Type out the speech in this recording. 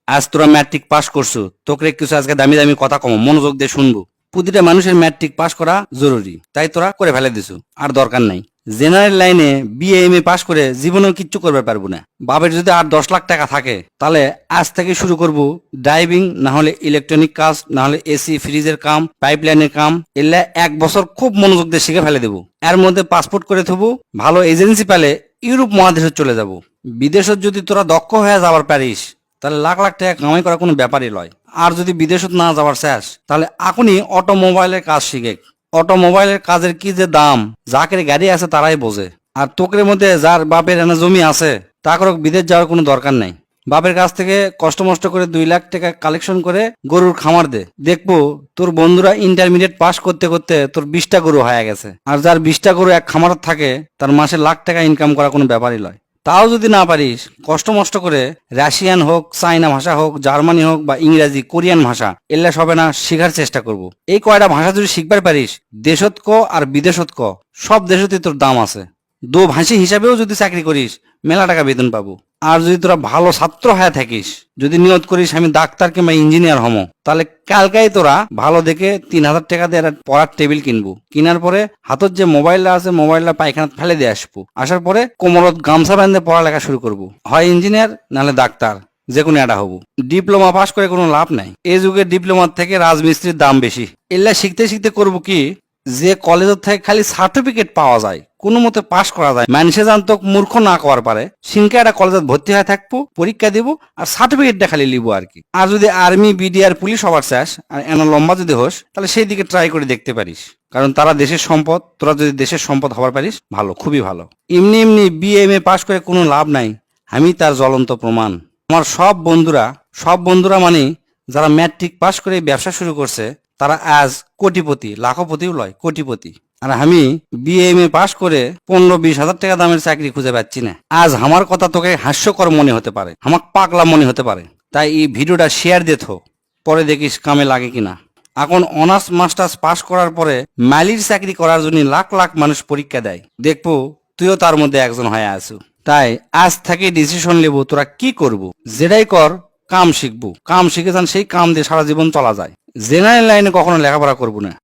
আজ তোরা matric pass করছো, তোকে কিছু আজকে দামি দামি কথা কম মনোযোগ দিয়ে শুনবো। প্রতিটা মানুষের ম্যাট্রিক পাস করা জরুরি, তাই তোরা করে ফেলে দিছো, আর দরকার নাই। জেনারেল লাইনে বিএ এম এ পাস করে জীবনেও কিচ্ছু করবে পারবো না। বাপের যদি আর 10 লাখ টাকা থাকে তাহলে আজ থেকে শুরু করব ড্রাইভিং, না হলে ইলেকট্রনিক কাজ, না হলে এসি ফ্রিজের কাম, পাইপলাইনের কাম। এলে 1 বছর খুব মনোযোগ দিয়ে শিখে ফেলে দেবো। এর মধ্যে পাসপোর্ট করে থবো, ভালো এজেন্সি পেলে ইউরোপ মহাদেশে চলে যাব। বিদেশত যদি তোরা দক্ষ হয়ে যাবার পারিস তাহলে লাখ লাখ টাকা কামাই করা কোনো ব্যাপারই লয়। আর যদি বিদেশত না যাওয়ার শেষ তাহলে এখনই অটোমোবাইলের কাজ শিখে। অটোমোবাইলের কাজের কি যে দাম, যাকের গাড়ি আছে তারাই বোঝে। আর তোকের মধ্যে যার বাপের এনে জমি আছে তাকে বিদেশ যাওয়ার কোনো দরকার নাই। বাপের কাছ থেকে কষ্ট মষ্ট করে 2 লাখ টাকা কালেকশন করে গরুর খামার দে, দেখবো তোর বন্ধুরা ইন্টারমিডিয়েট পাস করতে করতে তোর 20টা গরু হয়ে গেছে। আর যার 20টা গরু এক খামার থাকে তার মাসে লাখ টাকা ইনকাম করা কোনো ব্যাপারই নয়। তাও যদি না পারিস, কষ্ট মষ্ট করে রাশিয়ান হোক, চাইনা ভাষা হোক, জার্মানি হোক বা ইংরাজি, কোরিয়ান ভাষা, এল্লা সবে না শেখার চেষ্টা করব। এই কয়টা ভাষা যদি শিখবার পারিস, দেশত ক আর বিদেশত ক সব দেশতে তোর দাম আছে। দো ভাষী হিসাবেও যদি চাকরি করিস মেলা টাকা বেতন পাবো। আর যদি তোরা ভালো ছাত্র হয়ে থাকিস, যদি নিয়ত করিস আমি ডাক্তার কিংবা ইঞ্জিনিয়ার হমো, তাহলে কালকাই তোরা ভালো দেখে 3,000 টাকা দিয়ে একটা পড়ার টেবিল কিনবো। কিনার পরে হাতত যে মোবাইলটা আছে মোবাইলটা পায়খানা ফেলে দিয়ে আসবো। আসার পরে কোমরত গামছা বাঁধে পড়ালেখা শুরু করব। হয় ইঞ্জিনিয়ার নাহলে ডাক্তার, যে কোনো একটা হবো। ডিপ্লোমা পাস করে কোনো লাভ নাই। এই যুগে ডিপ্লোমার থেকে রাজমিস্ত্রির দাম বেশি। এগুলা শিখতে শিখতে করবো কি, যে কলেজের থেকে খালি সার্টিফিকেট পাওয়া যায়, কোনো মতে পাশ করা যায়, মানুষে জানতো মূর্খ না করার পারে, সিনকা একটা কলেজে ভর্তি হয়ে থাকবো, পরীক্ষা দিব আর সার্টিফিকেটটা খালি লিবো আর কি। আর যদি আর্মি, বিডিআর, পুলিশ হবার চাস আর এনা লম্বা যদি হোস তাহলে সেই দিকে ট্রাই করে দেখতে পারিস। কারণ তারা দেশের সম্পদ, তোরা যদি দেশের সম্পদ হবার পারিস ভালো, খুবই ভালো। এমনি এমনি বিএ এম এ পাশ করে কোনো লাভ নাই, আমি তার জ্বলন্ত প্রমাণ। আমার সব বন্ধুরা মানে যারা ম্যাট্রিক পাশ করে ব্যবসা শুরু করছে তারা আজ কোটিপতি, লাখপতিও লয়, কোটিপতি। আর আমি বিএ এম এ পাশ করে 15-20 হাজার টাকা দামের চাকরি খুঁজে পাচ্ছি না। আজ আমার কথা তোকে হাস্যকর মনে হতে পারে, আমার পাগলা মনে হতে পারে, তাই এই ভিডিওটা শেয়ার দে থো, পরে দেখিস কামে লাগে কিনা। এখন অনার্স মাস্টার্স পাশ করার পরে মালির চাকরি করার জন্য লাখ লাখ মানুষ পরীক্ষা দেয়, দেখবো তুইও তার মধ্যে একজন হয়ে আসু। তাই আজ থেকে ডিসিশন নেবো তোরা কি করবো। যেটাই কর কাম শিখবো, কাম শিখে যান, সেই কাম দিয়ে সারা জীবন চলা যায়। জেনারেল লাইনে কখনো লেখাপড়া করবো না।